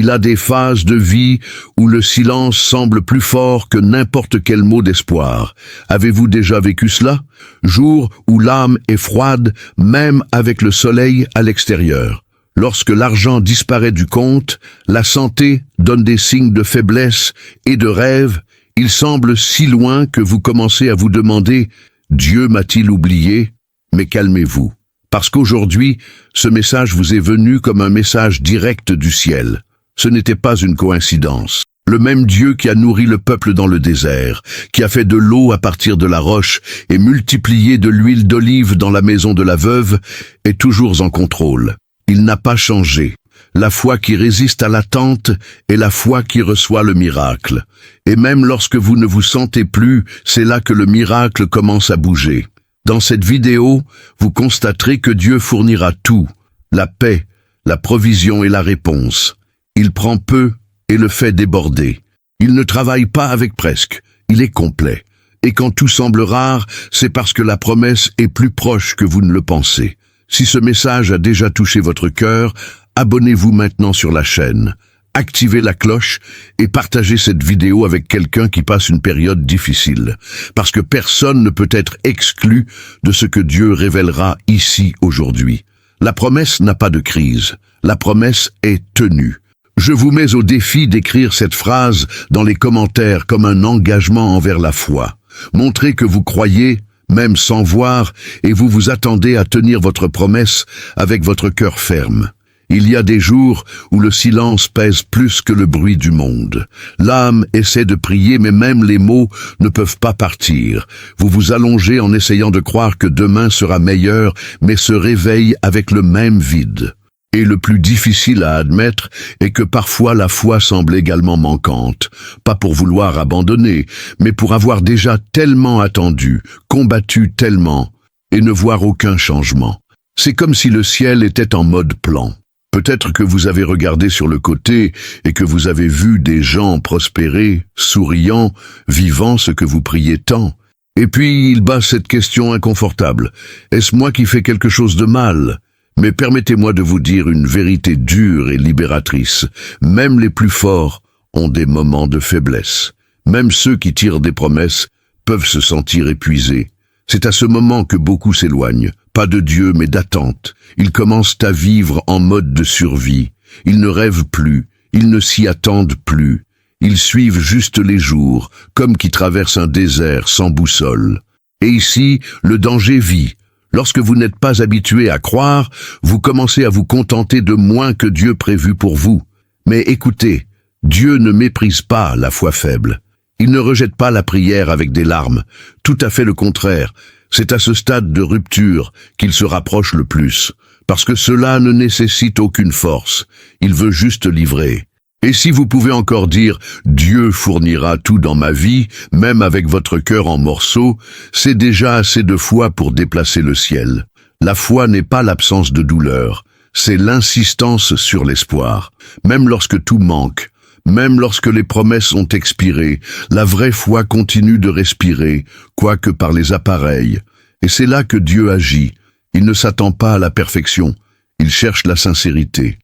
Il a des phases de vie où le silence semble plus fort que n'importe quel mot d'espoir. Avez-vous déjà vécu cela? Jours où l'âme est froide, même avec le soleil à l'extérieur. Lorsque l'argent disparaît du compte, la santé donne des signes de faiblesse et de rêve. Il semble si loin que vous commencez à vous demander « Dieu m'a-t-il oublié ?» Mais calmez-vous, parce qu'aujourd'hui, ce message vous est venu comme un message direct du ciel. Ce n'était pas une coïncidence. Le même Dieu qui a nourri le peuple dans le désert, qui a fait de l'eau à partir de la roche et multiplié de l'huile d'olive dans la maison de la veuve, est toujours en contrôle. Il n'a pas changé. La foi qui résiste à l'attente est la foi qui reçoit le miracle. Et même lorsque vous ne vous sentez plus, c'est là que le miracle commence à bouger. Dans cette vidéo, vous constaterez que Dieu fournira tout, la paix, la provision et la réponse. Il prend peu et le fait déborder. Il ne travaille pas avec presque, il est complet. Et quand tout semble rare, c'est parce que la promesse est plus proche que vous ne le pensez. Si ce message a déjà touché votre cœur, abonnez-vous maintenant sur la chaîne, activez la cloche et partagez cette vidéo avec quelqu'un qui passe une période difficile, parce que personne ne peut être exclu de ce que Dieu révélera ici aujourd'hui. La promesse n'a pas de crise, la promesse est tenue. Je vous mets au défi d'écrire cette phrase dans les commentaires comme un engagement envers la foi. Montrez que vous croyez, même sans voir, et vous vous attendez à tenir votre promesse avec votre cœur ferme. Il y a des jours où le silence pèse plus que le bruit du monde. L'âme essaie de prier, mais même les mots ne peuvent pas partir. Vous vous allongez en essayant de croire que demain sera meilleur, mais se réveille avec le même vide. Et le plus difficile à admettre est que parfois la foi semble également manquante, pas pour vouloir abandonner, mais pour avoir déjà tellement attendu, combattu tellement, et ne voir aucun changement. C'est comme si le ciel était en mode plan. Peut-être que vous avez regardé sur le côté et que vous avez vu des gens prospérer, souriant, vivant ce que vous priez tant. Et puis il bat cette question inconfortable. Est-ce moi qui fais quelque chose de mal ? Mais permettez-moi de vous dire une vérité dure et libératrice. Même les plus forts ont des moments de faiblesse. Même ceux qui tirent des promesses peuvent se sentir épuisés. C'est à ce moment que beaucoup s'éloignent, pas de Dieu mais d'attente. Ils commencent à vivre en mode de survie. Ils ne rêvent plus, ils ne s'y attendent plus. Ils suivent juste les jours, comme qui traversent un désert sans boussole. Et ici, le danger vit. Lorsque vous n'êtes pas habitué à croire, vous commencez à vous contenter de moins que Dieu prévu pour vous. Mais écoutez, Dieu ne méprise pas la foi faible. Il ne rejette pas la prière avec des larmes. Tout à fait le contraire. C'est à ce stade de rupture qu'il se rapproche le plus. Parce que cela ne nécessite aucune force. Il veut juste livrer. Et si vous pouvez encore dire « Dieu fournira tout dans ma vie », même avec votre cœur en morceaux, c'est déjà assez de foi pour déplacer le ciel. La foi n'est pas l'absence de douleur, c'est l'insistance sur l'espoir. Même lorsque tout manque, même lorsque les promesses ont expiré, la vraie foi continue de respirer, quoique par les appareils. Et c'est là que Dieu agit. Il ne s'attend pas à la perfection, il cherche la sincérité.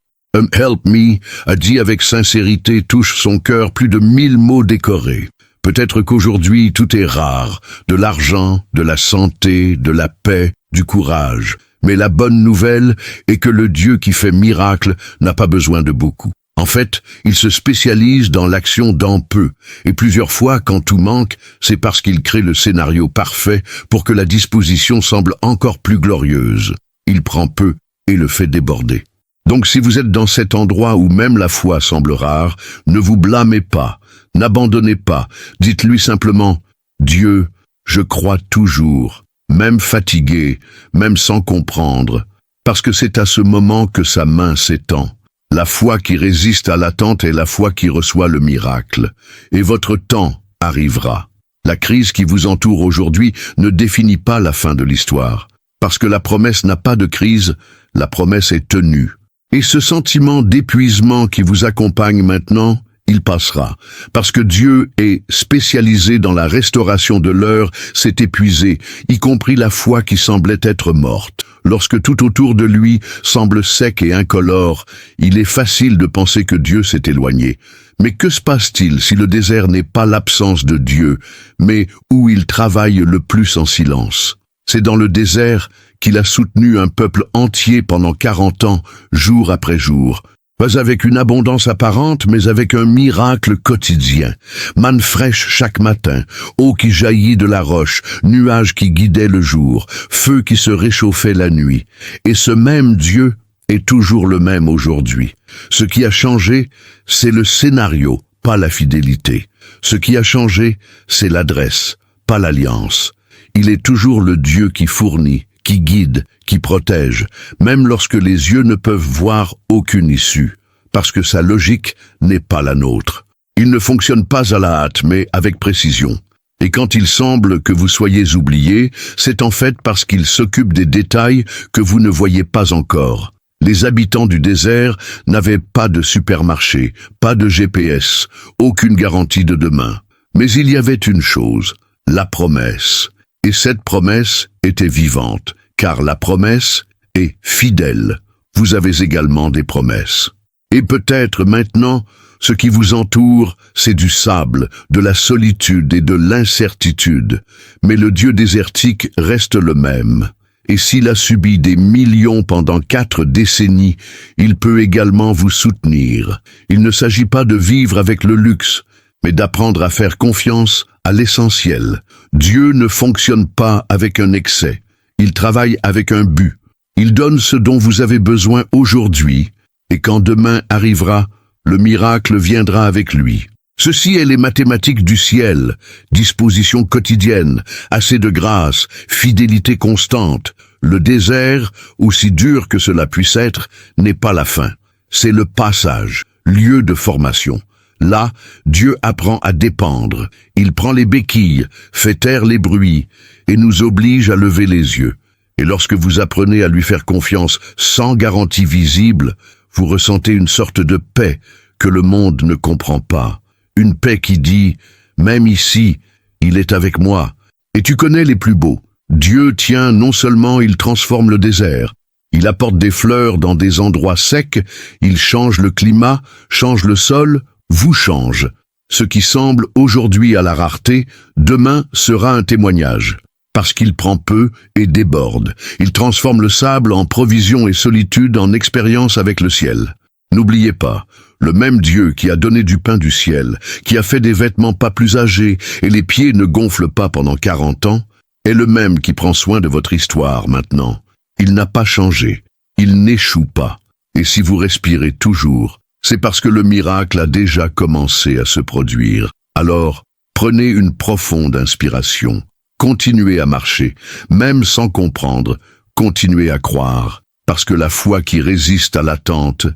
Help me a dit avec sincérité touche son cœur plus de 1000 mots décorés. Peut-être qu'aujourd'hui tout est rare, de l'argent, de la santé, de la paix, du courage. Mais la bonne nouvelle est que le Dieu qui fait miracle n'a pas besoin de beaucoup. En fait, il se spécialise dans l'action d'en peu. Et plusieurs fois, quand tout manque, c'est parce qu'il crée le scénario parfait pour que la disposition semble encore plus glorieuse. Il prend peu et le fait déborder. Donc si vous êtes dans cet endroit où même la foi semble rare, ne vous blâmez pas, n'abandonnez pas, dites-lui simplement « Dieu, je crois toujours, même fatigué, même sans comprendre, parce que c'est à ce moment que sa main s'étend. La foi qui résiste à l'attente est la foi qui reçoit le miracle, et votre temps arrivera. La crise qui vous entoure aujourd'hui ne définit pas la fin de l'histoire, parce que la promesse n'a pas de crise, la promesse est tenue. Et ce sentiment d'épuisement qui vous accompagne maintenant, il passera. Parce que Dieu est spécialisé dans la restauration de l'heure, s'est épuisé, y compris la foi qui semblait être morte. Lorsque tout autour de lui semble sec et incolore, il est facile de penser que Dieu s'est éloigné. Mais que se passe-t-il si le désert n'est pas l'absence de Dieu, mais où il travaille le plus en silence? C'est dans le désert qu'il a soutenu un peuple entier pendant 40 ans, jour après jour. Pas avec une abondance apparente, mais avec un miracle quotidien. Manne fraîche chaque matin, eau qui jaillit de la roche, nuages qui guidaient le jour, feu qui se réchauffait la nuit. Et ce même Dieu est toujours le même aujourd'hui. Ce qui a changé, c'est le scénario, pas la fidélité. Ce qui a changé, c'est l'adresse, pas l'alliance. Il est toujours le Dieu qui fournit, qui guide, qui protège, même lorsque les yeux ne peuvent voir aucune issue, parce que sa logique n'est pas la nôtre. Il ne fonctionne pas à la hâte, mais avec précision. Et quand il semble que vous soyez oubliés, c'est en fait parce qu'il s'occupe des détails que vous ne voyez pas encore. Les habitants du désert n'avaient pas de supermarché, pas de GPS, aucune garantie de demain. Mais il y avait une chose, la promesse. Et cette promesse était vivante, car la promesse est fidèle. Vous avez également des promesses. Et peut-être maintenant, ce qui vous entoure, c'est du sable, de la solitude et de l'incertitude. Mais le Dieu désertique reste le même. Et s'il a subi des millions pendant 4 décennies, il peut également vous soutenir. Il ne s'agit pas de vivre avec le luxe, mais d'apprendre à faire confiance à l'essentiel. Dieu ne fonctionne pas avec un excès. Il travaille avec un but. Il donne ce dont vous avez besoin aujourd'hui, et quand demain arrivera, le miracle viendra avec lui. Ceci est les mathématiques du ciel, disposition quotidienne, assez de grâce, fidélité constante. Le désert, aussi dur que cela puisse être, n'est pas la fin. C'est le passage, lieu de formation. Là, Dieu apprend à dépendre. Il prend les béquilles, fait taire les bruits, et nous oblige à lever les yeux. Et lorsque vous apprenez à lui faire confiance sans garantie visible, vous ressentez une sorte de paix que le monde ne comprend pas. Une paix qui dit « Même ici, il est avec moi ». Et tu connais les plus beaux. Dieu tient, non seulement il transforme le désert, il apporte des fleurs dans des endroits secs, il change le climat, change le sol, vous change. Ce qui semble aujourd'hui à la rareté, demain sera un témoignage. Parce qu'il prend peu et déborde. Il transforme le sable en provision et solitude en expérience avec le ciel. N'oubliez pas, le même Dieu qui a donné du pain du ciel, qui a fait des vêtements pas plus âgés et les pieds ne gonflent pas pendant 40 ans, est le même qui prend soin de votre histoire maintenant. Il n'a pas changé. Il n'échoue pas. Et si vous respirez toujours, c'est parce que le miracle a déjà commencé à se produire. Alors, prenez une profonde inspiration. Continuez à marcher, même sans comprendre. Continuez à croire, parce que la foi qui résiste à l'attente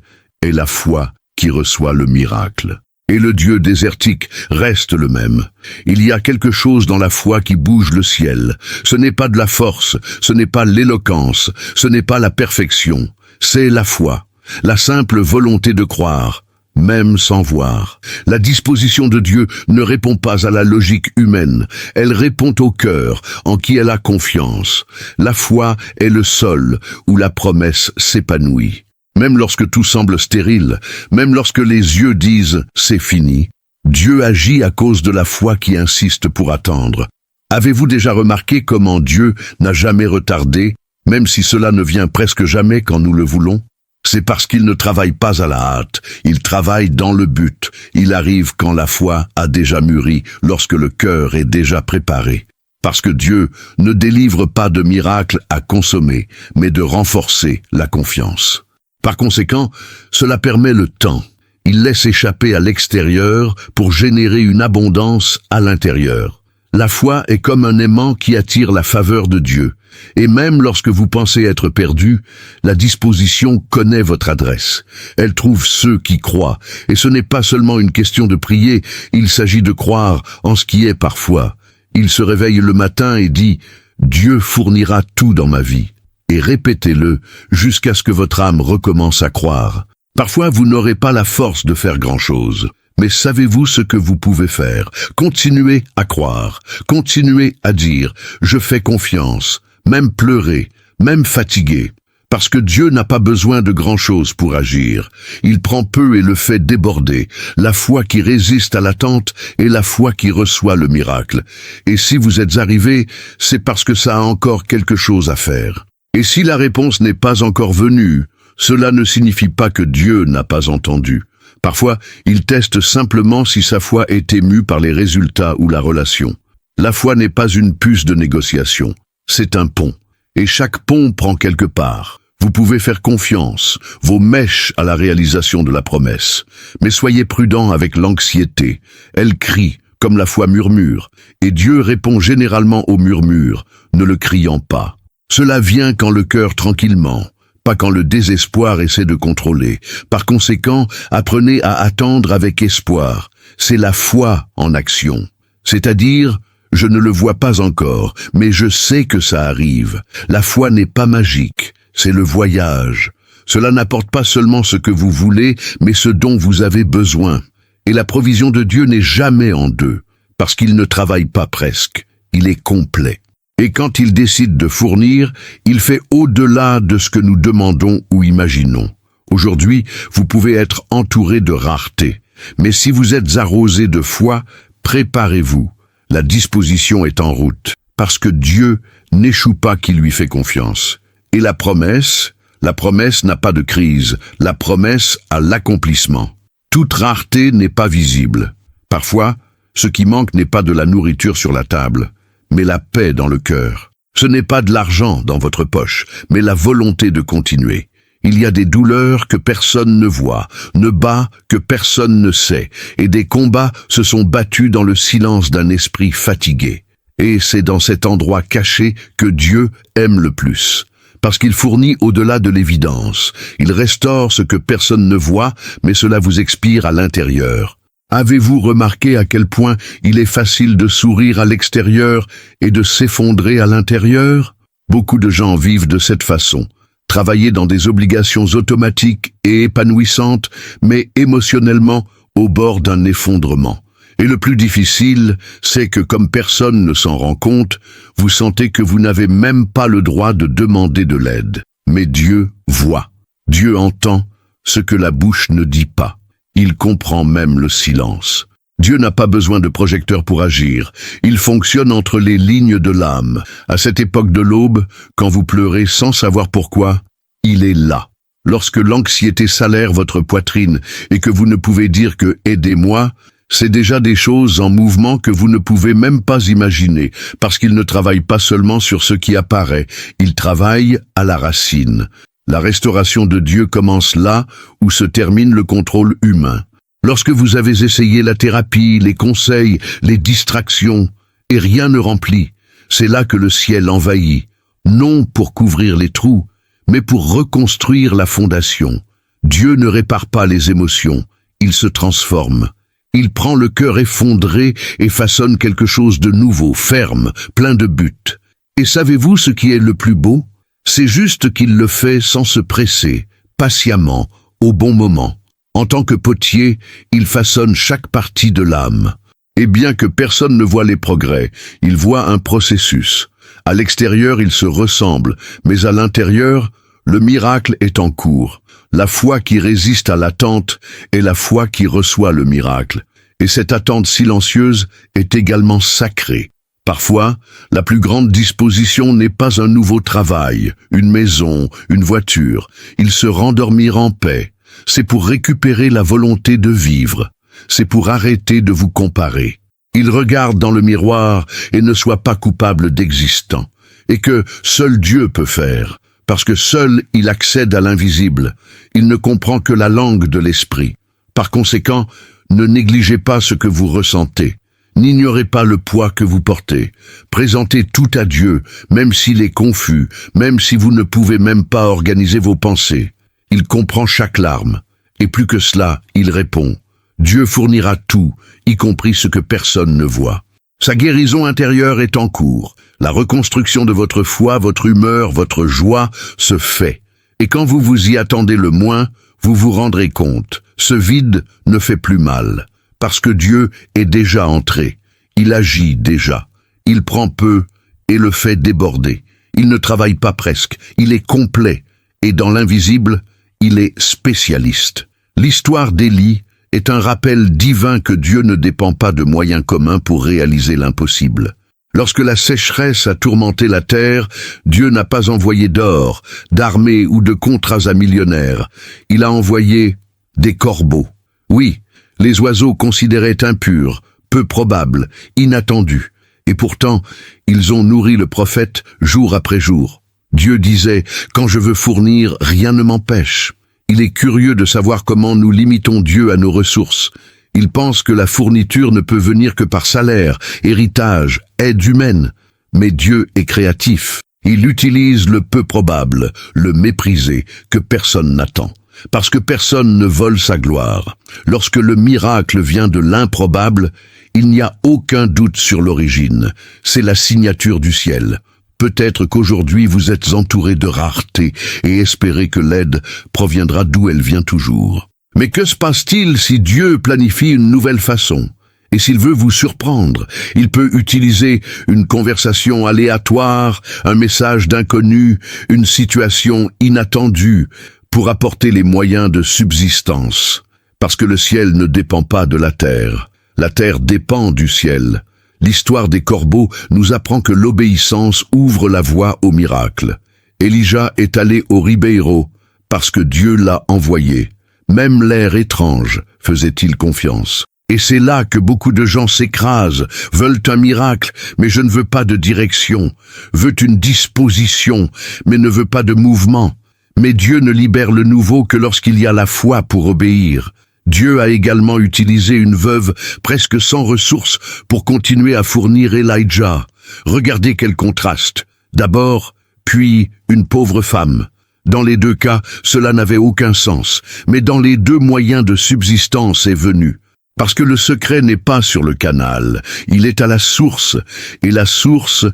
est la foi qui reçoit le miracle. Et le Dieu désertique reste le même. Il y a quelque chose dans la foi qui bouge le ciel. Ce n'est pas de la force, ce n'est pas l'éloquence, ce n'est pas la perfection. C'est la foi, la simple volonté de croire, même sans voir. La disposition de Dieu ne répond pas à la logique humaine, elle répond au cœur en qui elle a confiance. La foi est le sol où la promesse s'épanouit. Même lorsque tout semble stérile, même lorsque les yeux disent « c'est fini », Dieu agit à cause de la foi qui insiste pour attendre. Avez-vous déjà remarqué comment Dieu n'a jamais retardé, même si cela ne vient presque jamais quand nous le voulons? C'est parce qu'il ne travaille pas à la hâte, il travaille dans le but. Il arrive quand la foi a déjà mûri, lorsque le cœur est déjà préparé. Parce que Dieu ne délivre pas de miracle à consommer, mais de renforcer la confiance. Par conséquent, cela permet le temps. Il laisse échapper à l'extérieur pour générer une abondance à l'intérieur. La foi est comme un aimant qui attire la faveur de Dieu. Et même lorsque vous pensez être perdu, la disposition connaît votre adresse. Elle trouve ceux qui croient. Et ce n'est pas seulement une question de prier, il s'agit de croire en ce qui est parfois. Il se réveille le matin et dit « Dieu fournira tout dans ma vie ». Et répétez-le jusqu'à ce que votre âme recommence à croire. Parfois, vous n'aurez pas la force de faire grand-chose. Mais savez-vous ce que vous pouvez faire? Continuez à croire. Continuez à dire « Je fais confiance ». Même pleurer, même fatigué. Parce que Dieu n'a pas besoin de grand-chose pour agir. Il prend peu et le fait déborder. La foi qui résiste à l'attente est la foi qui reçoit le miracle. Et si vous êtes arrivé, c'est parce que ça a encore quelque chose à faire. Et si la réponse n'est pas encore venue, cela ne signifie pas que Dieu n'a pas entendu. Parfois, il teste simplement si sa foi est émue par les résultats ou la relation. La foi n'est pas une puce de négociation, c'est un pont. Et chaque pont prend quelque part. Vous pouvez faire confiance, vos mèches à la réalisation de la promesse. Mais soyez prudent avec l'anxiété. Elle crie, comme la foi murmure, et Dieu répond généralement au murmure, ne le criant pas. Cela vient quand le cœur tranquillement, pas quand le désespoir essaie de contrôler. Par conséquent, apprenez à attendre avec espoir. C'est la foi en action. C'est-à-dire, je ne le vois pas encore, mais je sais que ça arrive. La foi n'est pas magique, c'est le voyage. Cela n'apporte pas seulement ce que vous voulez, mais ce dont vous avez besoin. Et la provision de Dieu n'est jamais en deux, parce qu'il ne travaille pas presque, il est complet. Et quand il décide de fournir, il fait au-delà de ce que nous demandons ou imaginons. Aujourd'hui, vous pouvez être entouré de rareté, mais si vous êtes arrosé de foi, préparez-vous. La disposition est en route, parce que Dieu n'échoue pas qui lui fait confiance. Et la promesse n'a pas de crise, la promesse a l'accomplissement. Toute rareté n'est pas visible. Parfois, ce qui manque n'est pas de la nourriture sur la table, mais la paix dans le cœur. Ce n'est pas de l'argent dans votre poche, mais la volonté de continuer. Il y a des douleurs que personne ne voit, ne bat que personne ne sait, et des combats se sont battus dans le silence d'un esprit fatigué. Et c'est dans cet endroit caché que Dieu aime le plus, parce qu'il fournit au-delà de l'évidence. Il restaure ce que personne ne voit, mais cela vous expire à l'intérieur. Avez-vous remarqué à quel point il est facile de sourire à l'extérieur et de s'effondrer à l'intérieur? Beaucoup de gens vivent de cette façon. Travailler dans des obligations automatiques et épanouissantes, mais émotionnellement au bord d'un effondrement. Et le plus difficile, c'est que comme personne ne s'en rend compte, vous sentez que vous n'avez même pas le droit de demander de l'aide. Mais Dieu voit, Dieu entend ce que la bouche ne dit pas. Il comprend même le silence. Dieu n'a pas besoin de projecteur pour agir. Il fonctionne entre les lignes de l'âme. À cette époque de l'aube, quand vous pleurez sans savoir pourquoi, il est là. Lorsque l'anxiété salère votre poitrine et que vous ne pouvez dire que « aidez-moi », c'est déjà des choses en mouvement que vous ne pouvez même pas imaginer, parce qu'il ne travaille pas seulement sur ce qui apparaît, il travaille à la racine. La restauration de Dieu commence là où se termine le contrôle humain. Lorsque vous avez essayé la thérapie, les conseils, les distractions, et rien ne remplit, c'est là que le ciel envahit, non pour couvrir les trous, mais pour reconstruire la fondation. Dieu ne répare pas les émotions, il se transforme. Il prend le cœur effondré et façonne quelque chose de nouveau, ferme, plein de buts. Et savez-vous ce qui est le plus beau? C'est juste qu'il le fait sans se presser, patiemment, au bon moment. En tant que potier, il façonne chaque partie de l'âme. Et bien que personne ne voit les progrès, il voit un processus. À l'extérieur, ils se ressemblent, mais à l'intérieur, le miracle est en cours. La foi qui résiste à l'attente est la foi qui reçoit le miracle. Et cette attente silencieuse est également sacrée. Parfois, la plus grande disposition n'est pas un nouveau travail, une maison, une voiture. Il se rendormir en paix. C'est pour récupérer la volonté de vivre. C'est pour arrêter de vous comparer. Il regarde dans le miroir et ne soit pas coupable d'existant. Et que seul Dieu peut faire. Parce que seul il accède à l'invisible. Il ne comprend que la langue de l'esprit. Par conséquent, ne négligez pas ce que vous ressentez. N'ignorez pas le poids que vous portez. Présentez tout à Dieu, même s'il est confus, même si vous ne pouvez même pas organiser vos pensées. Il comprend chaque larme. Et plus que cela, il répond. Dieu fournira tout, y compris ce que personne ne voit. Sa guérison intérieure est en cours. La reconstruction de votre foi, votre humeur, votre joie se fait. Et quand vous vous y attendez le moins, vous vous rendrez compte. Ce vide ne fait plus mal. Parce que Dieu est déjà entré. Il agit déjà. Il prend peu et le fait déborder. Il ne travaille pas presque, il est complet. Et dans l'invisible, il est spécialiste. L'histoire d'Élie est un rappel divin que Dieu ne dépend pas de moyens communs pour réaliser l'impossible. Lorsque la sécheresse a tourmenté la terre, Dieu n'a pas envoyé d'or, d'armées ou de contrats à millionnaires. Il a envoyé des corbeaux. Oui, les oiseaux considérés impurs, peu probables, inattendus. Et pourtant, ils ont nourri le prophète jour après jour. Dieu disait « Quand je veux fournir, rien ne m'empêche ». Il est curieux de savoir comment nous limitons Dieu à nos ressources. Il pense que la fourniture ne peut venir que par salaire, héritage, aide humaine. Mais Dieu est créatif. Il utilise le peu probable, le méprisé, que personne n'attend. Parce que personne ne vole sa gloire. Lorsque le miracle vient de l'improbable, il n'y a aucun doute sur l'origine. C'est la signature du ciel. Peut-être qu'aujourd'hui vous êtes entouré de rareté et espérez que l'aide proviendra d'où elle vient toujours. Mais que se passe-t-il si Dieu planifie une nouvelle façon? Et s'il veut vous surprendre, il peut utiliser une conversation aléatoire, un message d'inconnu, une situation inattendue pour apporter les moyens de subsistance. Parce que le ciel ne dépend pas de la terre dépend du ciel. L'histoire des corbeaux nous apprend que l'obéissance ouvre la voie au miracle. Élisha est allé au Ribeiro parce que Dieu l'a envoyé. Même l'air étrange faisait-il confiance. Et c'est là que beaucoup de gens s'écrasent, veulent un miracle, mais je ne veux pas de direction, veut une disposition, mais ne veut pas de mouvement. Mais Dieu ne libère le nouveau que lorsqu'il y a la foi pour obéir. Dieu a également utilisé une veuve presque sans ressources pour continuer à fournir Elijah. Regardez quel contraste. D'abord, puis une pauvre femme. Dans les deux cas, cela n'avait aucun sens, mais dans les deux moyens de subsistance est venu. Parce que le secret n'est pas sur le canal, il est à la source, et la source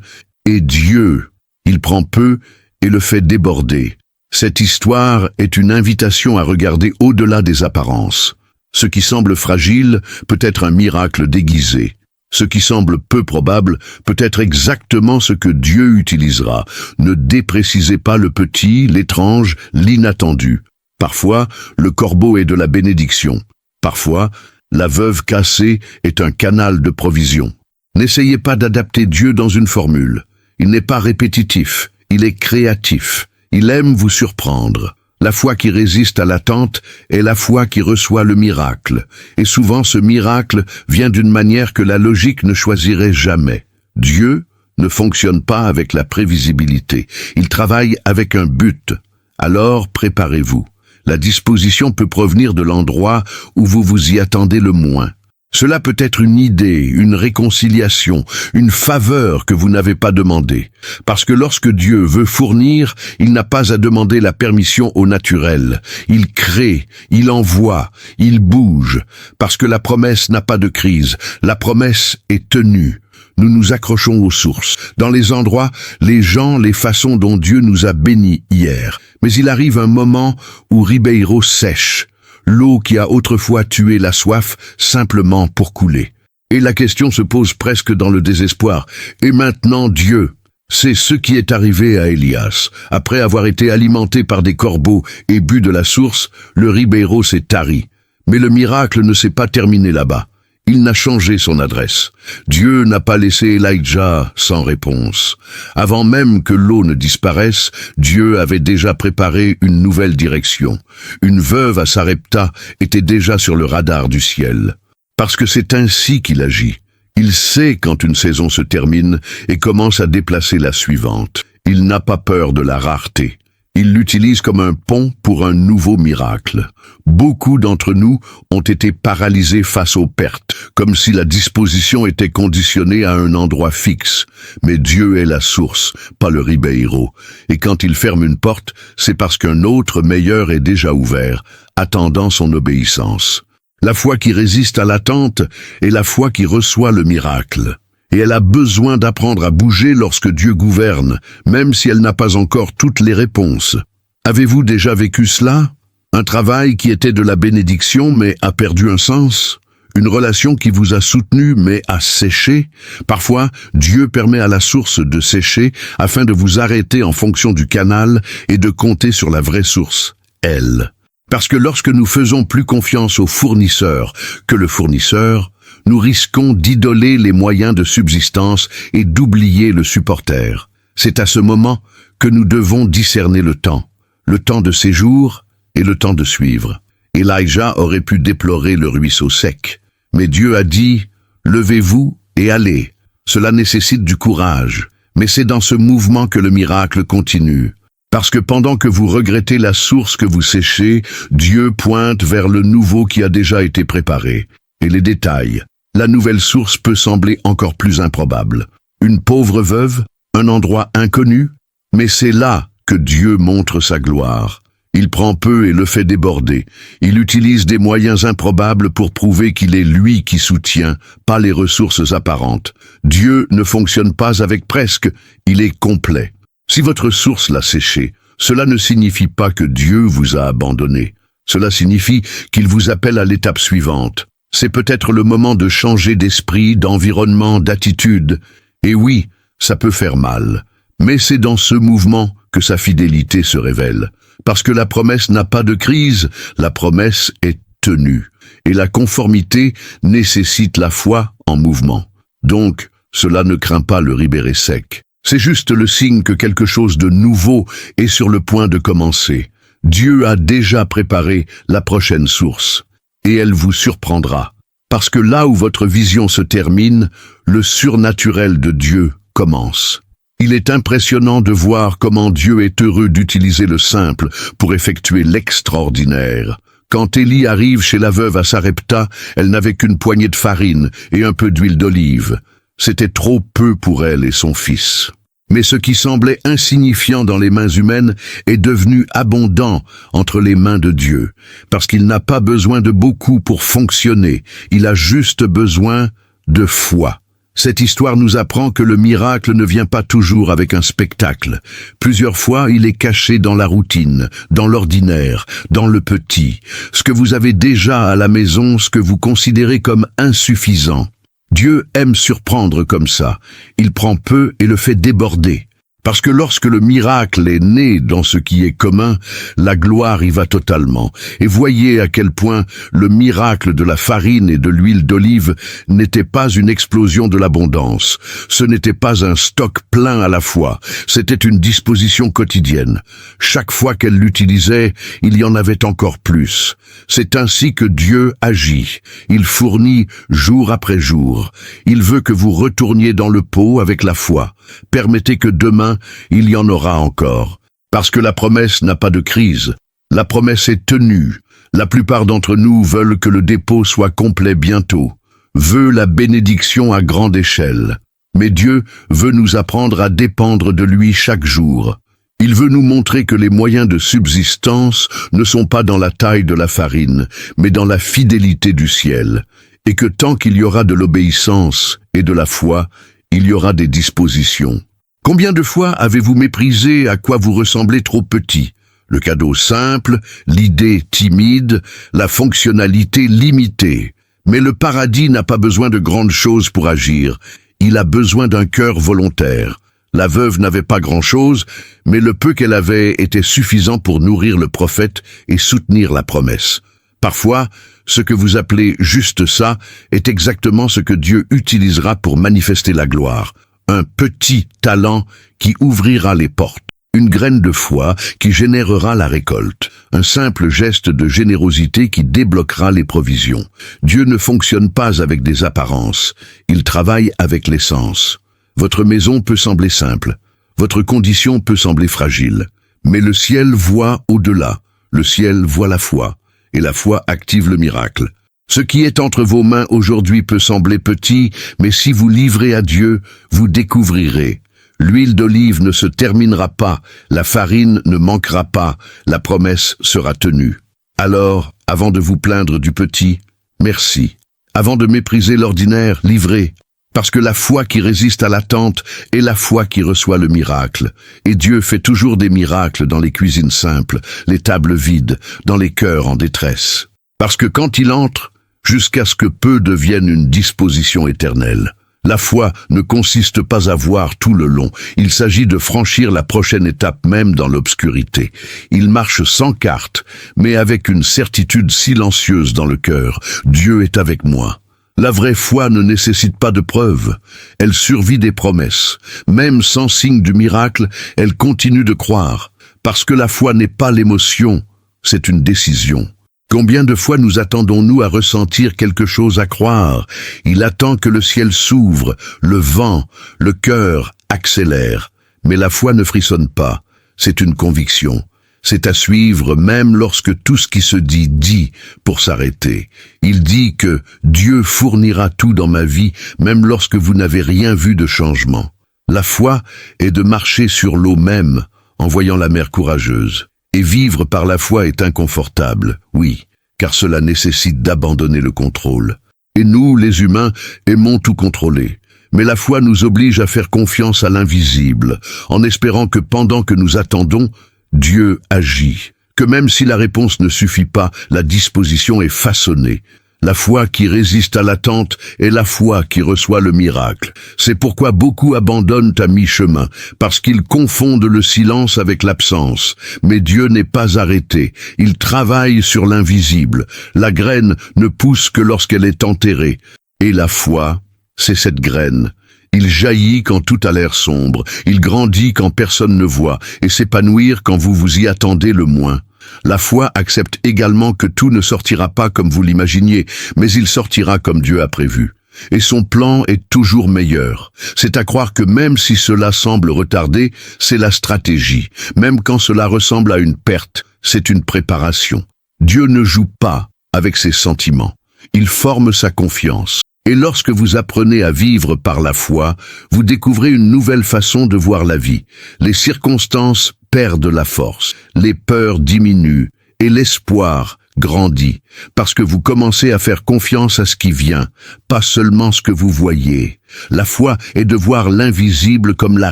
est Dieu. Il prend peu et le fait déborder. Cette histoire est une invitation à regarder au-delà des apparences. Ce qui semble fragile peut être un miracle déguisé. Ce qui semble peu probable peut être exactement ce que Dieu utilisera. Ne déprécisez pas le petit, l'étrange, l'inattendu. Parfois, le corbeau est de la bénédiction. Parfois, la veuve cassée est un canal de provision. N'essayez pas d'adapter Dieu dans une formule. Il n'est pas répétitif, il est créatif. Il aime vous surprendre. La foi qui résiste à l'attente est la foi qui reçoit le miracle. Et souvent ce miracle vient d'une manière que la logique ne choisirait jamais. Dieu ne fonctionne pas avec la prévisibilité. Il travaille avec un but. Alors préparez-vous. La disposition peut provenir de l'endroit où vous vous y attendez le moins. Cela peut être une idée, une réconciliation, une faveur que vous n'avez pas demandée. Parce que lorsque Dieu veut fournir, il n'a pas à demander la permission au naturel. Il crée, il envoie, il bouge. Parce que la promesse n'a pas de crise. La promesse est tenue. Nous nous accrochons aux sources. Dans les endroits, les gens, les façons dont Dieu nous a bénis hier. Mais il arrive un moment où Ribeiro sèche. L'eau qui a autrefois tué la soif simplement pour couler. Et la question se pose presque dans le désespoir. Et maintenant Dieu? C'est ce qui est arrivé à Élias. Après avoir été alimenté par des corbeaux et bu de la source, le Ribeiro s'est tari. Mais le miracle ne s'est pas terminé là-bas. Il n'a changé son adresse. Dieu n'a pas laissé Elijah sans réponse. Avant même que l'eau ne disparaisse, Dieu avait déjà préparé une nouvelle direction. Une veuve à Sarepta était déjà sur le radar du ciel. Parce que c'est ainsi qu'il agit. Il sait quand une saison se termine et commence à déplacer la suivante. Il n'a pas peur de la rareté. Il l'utilise comme un pont pour un nouveau miracle. Beaucoup d'entre nous ont été paralysés face aux pertes, comme si la disposition était conditionnée à un endroit fixe. Mais Dieu est la source, pas le Ribeiro. Et quand il ferme une porte, c'est parce qu'un autre meilleur est déjà ouvert, attendant son obéissance. La foi qui résiste à l'attente est la foi qui reçoit le miracle. Et elle a besoin d'apprendre à bouger lorsque Dieu gouverne, même si elle n'a pas encore toutes les réponses. Avez-vous déjà vécu cela? Un travail qui était de la bénédiction mais a perdu un sens? Une relation qui vous a soutenu mais a séché. Parfois, Dieu permet à la source de sécher afin de vous arrêter en fonction du canal et de compter sur la vraie source, elle. Parce que lorsque nous faisons plus confiance au fournisseur que le fournisseur, nous risquons d'idoler les moyens de subsistance et d'oublier le supporter. C'est à ce moment que nous devons discerner le temps de séjour et le temps de suivre. Elijah aurait pu déplorer le ruisseau sec, mais Dieu a dit « Levez-vous et allez ». Cela nécessite du courage, mais c'est dans ce mouvement que le miracle continue. Parce que pendant que vous regrettez la source que vous séchez, Dieu pointe vers le nouveau qui a déjà été préparé. Et les détails. La nouvelle source peut sembler encore plus improbable. Une pauvre veuve, un endroit inconnu, mais c'est là que Dieu montre sa gloire. Il prend peu et le fait déborder. Il utilise des moyens improbables pour prouver qu'il est lui qui soutient, pas les ressources apparentes. Dieu ne fonctionne pas avec presque, il est complet. Si votre source l'a séché, cela ne signifie pas que Dieu vous a abandonné. Cela signifie qu'il vous appelle à l'étape suivante. C'est peut-être le moment de changer d'esprit, d'environnement, d'attitude. Et oui, ça peut faire mal. Mais c'est dans ce mouvement que sa fidélité se révèle. Parce que la promesse n'a pas de crise, la promesse est tenue. Et la conformité nécessite la foi en mouvement. Donc, cela ne craint pas le Ribéré sec. C'est juste le signe que quelque chose de nouveau est sur le point de commencer. Dieu a déjà préparé la prochaine source. Et elle vous surprendra. Parce que là où votre vision se termine, le surnaturel de Dieu commence. Il est impressionnant de voir comment Dieu est heureux d'utiliser le simple pour effectuer l'extraordinaire. Quand Élie arrive chez la veuve à Sarepta, elle n'avait qu'une poignée de farine et un peu d'huile d'olive. C'était trop peu pour elle et son fils. Mais ce qui semblait insignifiant dans les mains humaines est devenu abondant entre les mains de Dieu, parce qu'il n'a pas besoin de beaucoup pour fonctionner, il a juste besoin de foi. Cette histoire nous apprend que le miracle ne vient pas toujours avec un spectacle. Plusieurs fois, il est caché dans la routine, dans l'ordinaire, dans le petit. Ce que vous avez déjà à la maison, ce que vous considérez comme insuffisant. Dieu aime surprendre comme ça. Il prend peu et le fait déborder. Parce que lorsque le miracle est né dans ce qui est commun, la gloire y va totalement. Et voyez à quel point le miracle de la farine et de l'huile d'olive n'était pas une explosion de l'abondance. Ce n'était pas un stock plein à la fois. C'était une disposition quotidienne. Chaque fois qu'elle l'utilisait, il y en avait encore plus. C'est ainsi que Dieu agit. Il fournit jour après jour. Il veut que vous retourniez dans le pot avec la foi. Permettez que demain, il y en aura encore. Parce que la promesse n'a pas de crise. La promesse est tenue. La plupart d'entre nous veulent que le dépôt soit complet bientôt. Veut la bénédiction à grande échelle. Mais Dieu veut nous apprendre à dépendre de lui chaque jour. Il veut nous montrer que les moyens de subsistance ne sont pas dans la taille de la farine, mais dans la fidélité du ciel. Et que tant qu'il y aura de l'obéissance et de la foi, il y aura des dispositions. Combien de fois avez-vous méprisé à quoi vous ressemblez trop petit? Le cadeau simple, l'idée timide, la fonctionnalité limitée. Mais le paradis n'a pas besoin de grandes choses pour agir. Il a besoin d'un cœur volontaire. La veuve n'avait pas grand-chose, mais le peu qu'elle avait était suffisant pour nourrir le prophète et soutenir la promesse. Parfois, ce que vous appelez juste ça est exactement ce que Dieu utilisera pour manifester la gloire. Un petit talent qui ouvrira les portes. Une graine de foi qui générera la récolte. Un simple geste de générosité qui débloquera les provisions. Dieu ne fonctionne pas avec des apparences. Il travaille avec l'essence. Votre maison peut sembler simple. Votre condition peut sembler fragile. Mais le ciel voit au-delà. Le ciel voit la foi. Et la foi active le miracle. Ce qui est entre vos mains aujourd'hui peut sembler petit, mais si vous livrez à Dieu, vous découvrirez. L'huile d'olive ne se terminera pas, la farine ne manquera pas, la promesse sera tenue. Alors, avant de vous plaindre du petit, merci. Avant de mépriser l'ordinaire, livrez. Parce que la foi qui résiste à l'attente est la foi qui reçoit le miracle. Et Dieu fait toujours des miracles dans les cuisines simples, les tables vides, dans les cœurs en détresse. Parce que quand il entre, jusqu'à ce que peu devienne une disposition éternelle. La foi ne consiste pas à voir tout le long, il s'agit de franchir la prochaine étape même dans l'obscurité. Il marche sans carte, mais avec une certitude silencieuse dans le cœur. Dieu est avec moi. La vraie foi ne nécessite pas de preuves, elle survit des promesses. Même sans signe du miracle, elle continue de croire, parce que la foi n'est pas l'émotion, c'est une décision. Combien de fois nous attendons-nous à ressentir quelque chose à croire? Il attend que le ciel s'ouvre, le vent, le cœur accélère. Mais la foi ne frissonne pas, c'est une conviction. C'est à suivre même lorsque tout ce qui se dit pour s'arrêter. Il dit que Dieu fournira tout dans ma vie, même lorsque vous n'avez rien vu de changement. La foi est de marcher sur l'eau même, en voyant la mer courageuse. Et vivre par la foi est inconfortable, oui, car cela nécessite d'abandonner le contrôle. Et nous, les humains, aimons tout contrôler. Mais la foi nous oblige à faire confiance à l'invisible, en espérant que pendant que nous attendons, Dieu agit. Que même si la réponse ne suffit pas, la disposition est façonnée. La foi qui résiste à l'attente est la foi qui reçoit le miracle. C'est pourquoi beaucoup abandonnent à mi-chemin, parce qu'ils confondent le silence avec l'absence. Mais Dieu n'est pas arrêté, il travaille sur l'invisible. La graine ne pousse que lorsqu'elle est enterrée. Et la foi, c'est cette graine. Il jaillit quand tout a l'air sombre, il grandit quand personne ne voit, et s'épanouir quand vous vous y attendez le moins. La foi accepte également que tout ne sortira pas comme vous l'imaginiez, mais il sortira comme Dieu a prévu. Et son plan est toujours meilleur. C'est à croire que même si cela semble retardé, c'est la stratégie. Même quand cela ressemble à une perte, c'est une préparation. Dieu ne joue pas avec ses sentiments. Il forme sa confiance. Et lorsque vous apprenez à vivre par la foi, vous découvrez une nouvelle façon de voir la vie. Les circonstances perdent la force, les peurs diminuent et l'espoir grandit, parce que vous commencez à faire confiance à ce qui vient, pas seulement ce que vous voyez. La foi est de voir l'invisible comme la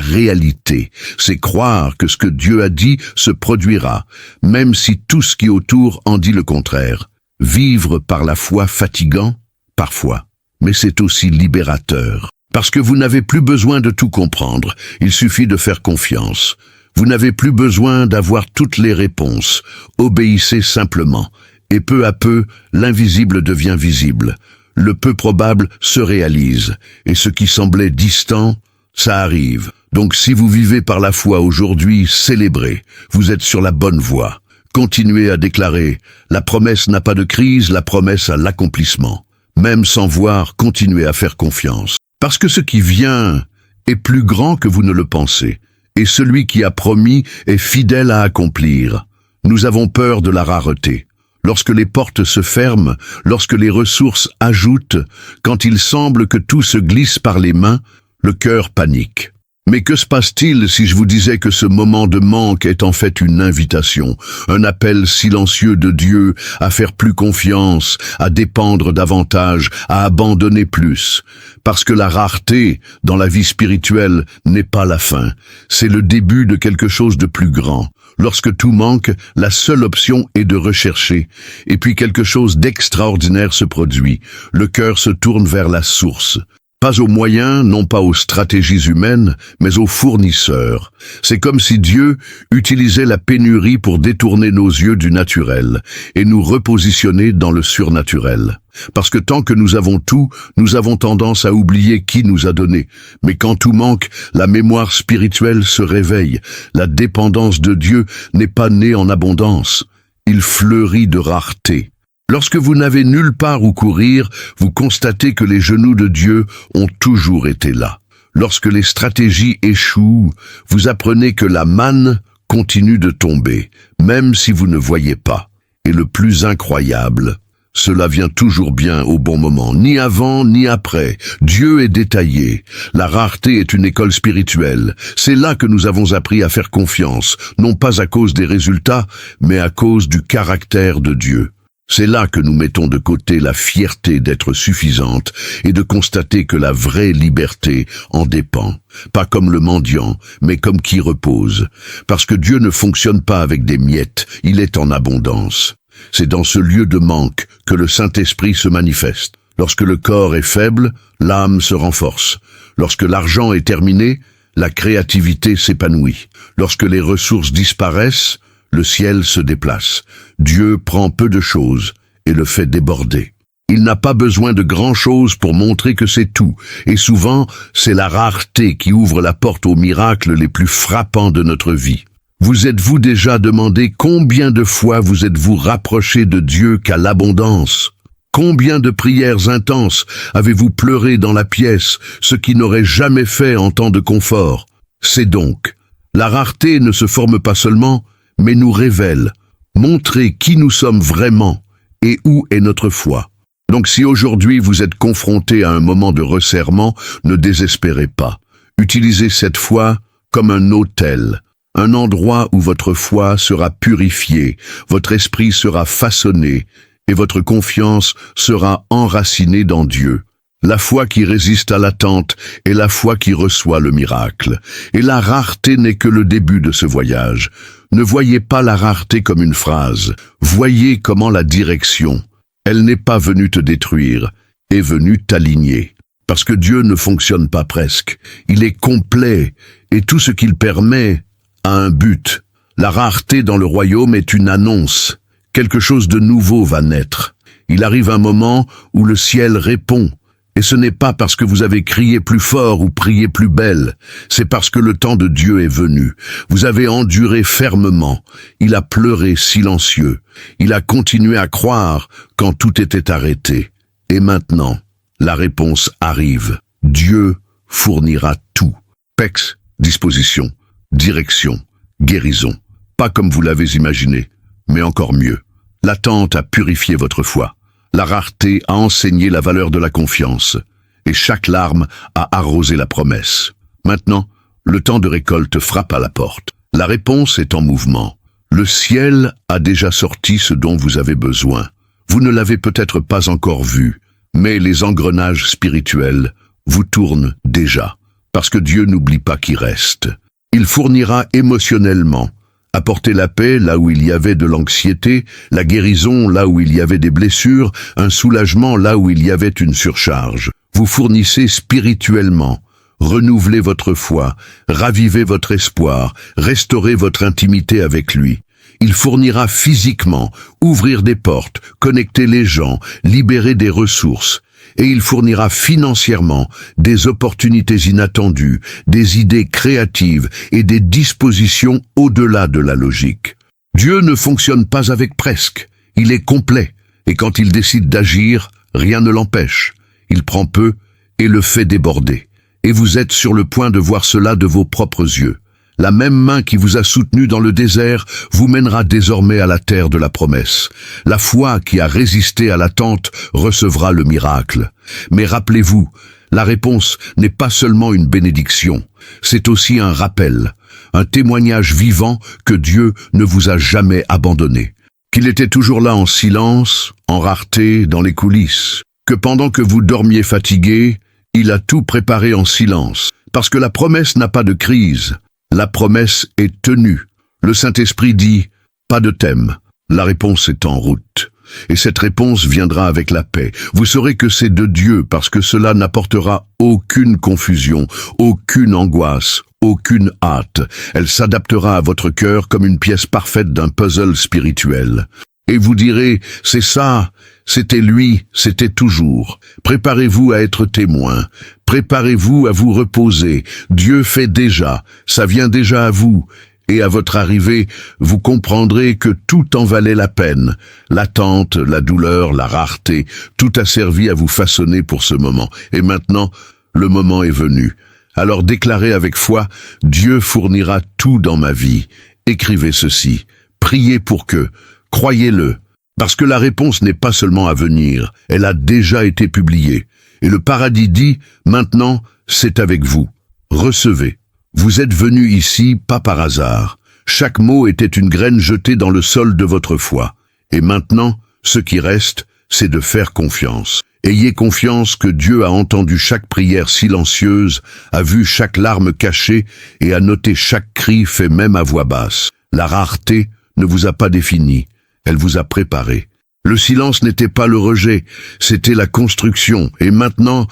réalité. C'est croire que ce que Dieu a dit se produira, même si tout ce qui est autour en dit le contraire. Vivre par la foi fatigant, parfois. Mais c'est aussi libérateur. Parce que vous n'avez plus besoin de tout comprendre, il suffit de faire confiance. Vous n'avez plus besoin d'avoir toutes les réponses. Obéissez simplement. Et peu à peu, l'invisible devient visible. Le peu probable se réalise. Et ce qui semblait distant, ça arrive. Donc si vous vivez par la foi aujourd'hui, célébrez. Vous êtes sur la bonne voie. Continuez à déclarer. La promesse n'a pas de crise, la promesse a l'accomplissement. Même sans voir, continuez à faire confiance. Parce que ce qui vient est plus grand que vous ne le pensez. Et celui qui a promis est fidèle à accomplir. Nous avons peur de la rareté. Lorsque les portes se ferment, lorsque les ressources ajoutent, quand il semble que tout se glisse par les mains, le cœur panique. Mais que se passe-t-il si je vous disais que ce moment de manque est en fait une invitation, un appel silencieux de Dieu à faire plus confiance, à dépendre davantage, à abandonner plus? Parce que la rareté dans la vie spirituelle n'est pas la fin, c'est le début de quelque chose de plus grand. Lorsque tout manque, la seule option est de rechercher, et puis quelque chose d'extraordinaire se produit. Le cœur se tourne vers la source. Pas aux moyens, non pas aux stratégies humaines, mais aux fournisseurs. C'est comme si Dieu utilisait la pénurie pour détourner nos yeux du naturel et nous repositionner dans le surnaturel. Parce que tant que nous avons tout, nous avons tendance à oublier qui nous a donné. Mais quand tout manque, la mémoire spirituelle se réveille. La dépendance de Dieu n'est pas née en abondance. Il fleurit de rareté. Lorsque vous n'avez nulle part où courir, vous constatez que les genoux de Dieu ont toujours été là. Lorsque les stratégies échouent, vous apprenez que la manne continue de tomber, même si vous ne voyez pas. Et le plus incroyable, cela vient toujours bien au bon moment, ni avant ni après. Dieu est détaillé. La rareté est une école spirituelle. C'est là que nous avons appris à faire confiance, non pas à cause des résultats, mais à cause du caractère de Dieu. C'est là que nous mettons de côté la fierté d'être suffisante et de constater que la vraie liberté en dépend, pas comme le mendiant, mais comme qui repose. Parce que Dieu ne fonctionne pas avec des miettes, il est en abondance. C'est dans ce lieu de manque que le Saint-Esprit se manifeste. Lorsque le corps est faible, l'âme se renforce. Lorsque l'argent est terminé, la créativité s'épanouit. Lorsque les ressources disparaissent, le ciel se déplace. Dieu prend peu de choses et le fait déborder. Il n'a pas besoin de grand-chose pour montrer que c'est tout, et souvent, c'est la rareté qui ouvre la porte aux miracles les plus frappants de notre vie. Vous êtes-vous déjà demandé combien de fois vous êtes-vous rapproché de Dieu qu'à l'abondance? Combien de prières intenses avez-vous pleuré dans la pièce, ce qui n'aurait jamais fait en temps de confort? C'est donc, la rareté ne se forme pas seulement, mais nous révèle, montrer qui nous sommes vraiment et où est notre foi. Donc si aujourd'hui vous êtes confronté à un moment de resserrement, ne désespérez pas. Utilisez cette foi comme un autel, un endroit où votre foi sera purifiée, votre esprit sera façonné et votre confiance sera enracinée dans Dieu. La foi qui résiste à l'attente est la foi qui reçoit le miracle. Et la rareté n'est que le début de ce voyage. Ne voyez pas la rareté comme une phrase. Voyez comment la direction, elle n'est pas venue te détruire, est venue t'aligner. Parce que Dieu ne fonctionne pas presque. Il est complet et tout ce qu'il permet a un but. La rareté dans le royaume est une annonce. Quelque chose de nouveau va naître. Il arrive un moment où le ciel répond. Et ce n'est pas parce que vous avez crié plus fort ou prié plus belle, c'est parce que le temps de Dieu est venu. Vous avez enduré fermement, il a pleuré silencieux, il a continué à croire quand tout était arrêté. Et maintenant, la réponse arrive. Dieu fournira tout. Pex, disposition, direction, guérison. Pas comme vous l'avez imaginé, mais encore mieux. L'attente a purifié votre foi. La rareté a enseigné la valeur de la confiance, et chaque larme a arrosé la promesse. Maintenant, le temps de récolte frappe à la porte. La réponse est en mouvement. Le ciel a déjà sorti ce dont vous avez besoin. Vous ne l'avez peut-être pas encore vu, mais les engrenages spirituels vous tournent déjà, parce que Dieu n'oublie pas qui reste. Il fournira émotionnellement, apporter la paix là où il y avait de l'anxiété, la guérison là où il y avait des blessures, un soulagement là où il y avait une surcharge. Vous fournissez spirituellement, renouvelez votre foi, ravivez votre espoir, restaurez votre intimité avec lui. Il fournira physiquement, ouvrir des portes, connecter les gens, libérer des ressources. Et il fournira financièrement des opportunités inattendues, des idées créatives et des dispositions au-delà de la logique. Dieu ne fonctionne pas avec presque, il est complet, et quand il décide d'agir, rien ne l'empêche. Il prend peu et le fait déborder. Et vous êtes sur le point de voir cela de vos propres yeux. La même main qui vous a soutenu dans le désert vous mènera désormais à la terre de la promesse. La foi qui a résisté à l'attente recevra le miracle. Mais rappelez-vous, la réponse n'est pas seulement une bénédiction, c'est aussi un rappel, un témoignage vivant que Dieu ne vous a jamais abandonné. Qu'il était toujours là en silence, en rareté, dans les coulisses. Que pendant que vous dormiez fatigué, il a tout préparé en silence. Parce que la promesse n'a pas de crise. La promesse est tenue. Le Saint-Esprit dit « pas de thème ». La réponse est en route. Et cette réponse viendra avec la paix. Vous saurez que c'est de Dieu parce que cela n'apportera aucune confusion, aucune angoisse, aucune hâte. Elle s'adaptera à votre cœur comme une pièce parfaite d'un puzzle spirituel. Et vous direz « c'est ça, c'était lui, c'était toujours ». Préparez-vous à être témoin. Préparez-vous à vous reposer. Dieu fait déjà, ça vient déjà à vous. Et à votre arrivée, vous comprendrez que tout en valait la peine. L'attente, la douleur, la rareté, tout a servi à vous façonner pour ce moment. Et maintenant, le moment est venu. Alors déclarez avec foi, Dieu fournira tout dans ma vie. Écrivez ceci. Priez pour que, croyez-le. Parce que la réponse n'est pas seulement à venir, elle a déjà été publiée. Et le paradis dit, maintenant, c'est avec vous. Recevez. Vous êtes venus ici, pas par hasard. Chaque mot était une graine jetée dans le sol de votre foi. Et maintenant, ce qui reste, c'est de faire confiance. Ayez confiance que Dieu a entendu chaque prière silencieuse, a vu chaque larme cachée et a noté chaque cri fait même à voix basse. La rareté ne vous a pas défini. Elle vous a préparé. Le silence n'était pas le rejet, c'était la construction. Et maintenant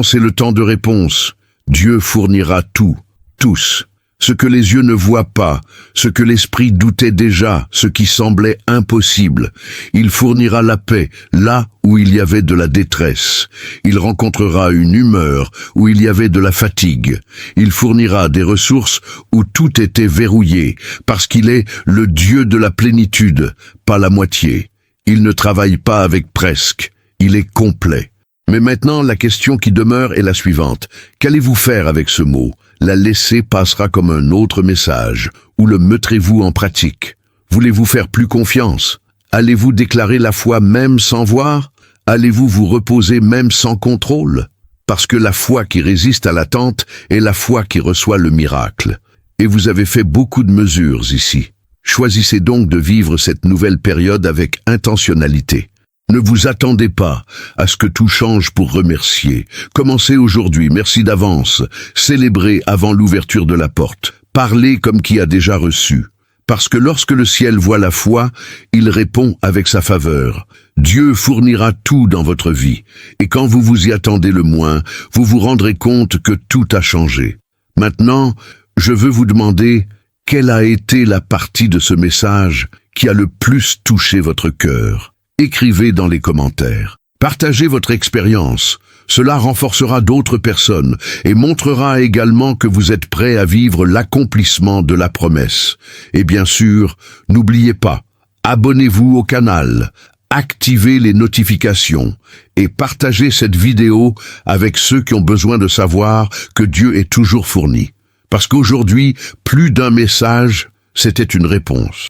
c'est le temps de réponse. Dieu fournira tout, tous. Ce que les yeux ne voient pas, ce que l'esprit doutait déjà, ce qui semblait impossible. Il fournira la paix, là où il y avait de la détresse. Il rencontrera une humeur où il y avait de la fatigue. Il fournira des ressources où tout était verrouillé, parce qu'il est le Dieu de la plénitude, pas la moitié. Il ne travaille pas avec presque, il est complet. Mais maintenant, la question qui demeure est la suivante. Qu'allez-vous faire avec ce mot? La laisser passera comme un autre message, ou le mettrez-vous en pratique? Voulez-vous faire plus confiance? Allez-vous déclarer la foi même sans voir? Allez-vous vous reposer même sans contrôle? Parce que la foi qui résiste à l'attente est la foi qui reçoit le miracle. Et vous avez fait beaucoup de mesures ici. Choisissez donc de vivre cette nouvelle période avec intentionnalité. Ne vous attendez pas à ce que tout change pour remercier. Commencez aujourd'hui, merci d'avance. Célébrez avant l'ouverture de la porte. Parlez comme qui a déjà reçu. Parce que lorsque le ciel voit la foi, il répond avec sa faveur. Dieu fournira tout dans votre vie. Et quand vous vous y attendez le moins, vous vous rendrez compte que tout a changé. Maintenant, je veux vous demander, quelle a été la partie de ce message qui a le plus touché votre cœur? Écrivez dans les commentaires. Partagez votre expérience. Cela renforcera d'autres personnes et montrera également que vous êtes prêts à vivre l'accomplissement de la promesse. Et bien sûr, n'oubliez pas, abonnez-vous au canal, activez les notifications et partagez cette vidéo avec ceux qui ont besoin de savoir que Dieu est toujours fourni. Parce qu'aujourd'hui, plus d'un message, c'était une réponse.